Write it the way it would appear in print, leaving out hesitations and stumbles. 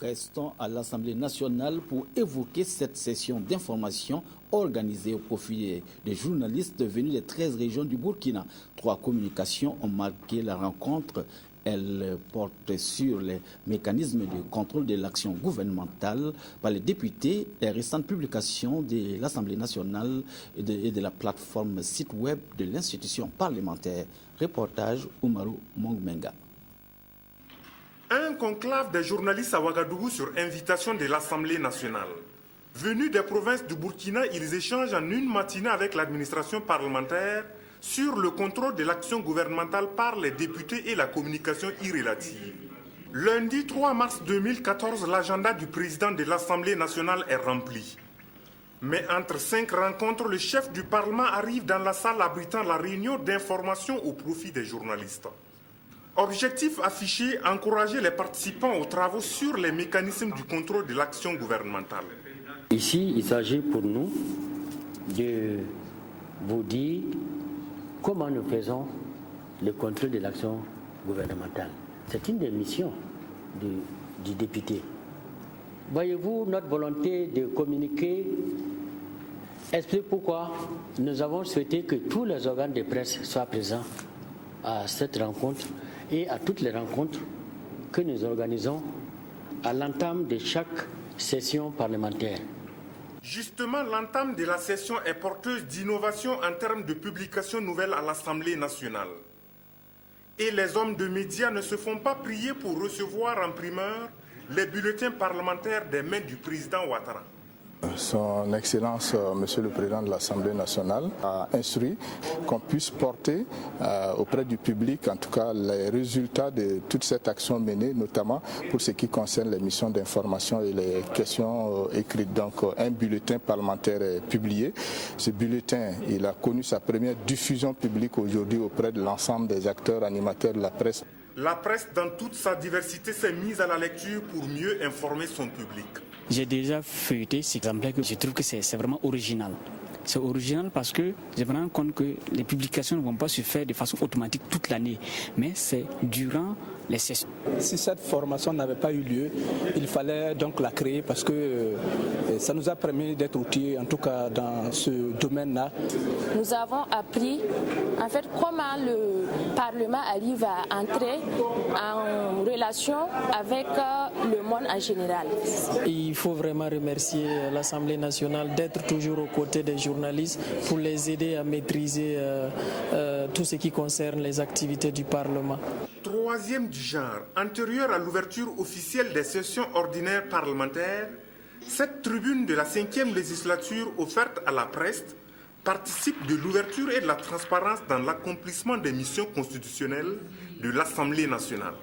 Restons à l'Assemblée nationale pour évoquer cette session d'information organisée au profit des journalistes venus des 13 régions du Burkina. 3 communications ont marqué la rencontre. Elles portent sur les mécanismes de contrôle de l'action gouvernementale par les députés, les récentes publications de l'Assemblée nationale et de la plateforme site web de l'institution parlementaire. Reportage Oumarou Mongmenga. Un conclave des journalistes à Ouagadougou sur invitation de l'Assemblée nationale. Venus des provinces du Burkina, ils échangent en une matinée avec l'administration parlementaire sur le contrôle de l'action gouvernementale par les députés et la communication irrélative. Lundi 3 mars 2014, l'agenda du président de l'Assemblée nationale est rempli. Mais entre 5 rencontres, le chef du Parlement arrive dans la salle abritant la réunion d'information au profit des journalistes. Objectif affiché, encourager les participants aux travaux sur les mécanismes du contrôle de l'action gouvernementale. Ici, il s'agit pour nous de vous dire comment nous faisons le contrôle de l'action gouvernementale. C'est une des missions du député. Voyez-vous, notre volonté de communiquer explique pourquoi nous avons souhaité que tous les organes de presse soient présents à cette rencontre et à toutes les rencontres que nous organisons à l'entame de chaque session parlementaire. Justement, l'entame de la session est porteuse d'innovation en termes de publication nouvelle à l'Assemblée nationale. Et les hommes de médias ne se font pas prier pour recevoir en primeur les bulletins parlementaires des mains du président Ouattara. Son Excellence, Monsieur le Président de l'Assemblée nationale, a instruit qu'on puisse porter auprès du public, en tout cas, les résultats de toute cette action menée, notamment pour ce qui concerne les missions d'information et les questions écrites. Donc, un bulletin parlementaire est publié. Ce bulletin, il a connu sa première diffusion publique aujourd'hui auprès de l'ensemble des acteurs animateurs de la presse. La presse, dans toute sa diversité, s'est mise à la lecture pour mieux informer son public. J'ai déjà feuilleté cet exemplaire que je trouve que c'est vraiment original. C'est original parce que je me rends compte que les publications ne vont pas se faire de façon automatique toute l'année, mais c'est durant les sessions. Si cette formation n'avait pas eu lieu, il fallait donc la créer parce que ça nous a permis d'être outillés, en tout cas dans ce domaine-là. Nous avons appris en fait comment le Parlement arrive à entrer en relation avec le monde en général. Il faut vraiment remercier l'Assemblée nationale d'être toujours aux côtés des journalistes pour les aider à maîtriser tout ce qui concerne les activités du Parlement. Troisième du genre, antérieure à l'ouverture officielle des sessions ordinaires parlementaires, cette tribune de la 5e législature offerte à la presse participe de l'ouverture et de la transparence dans l'accomplissement des missions constitutionnelles de l'Assemblée nationale.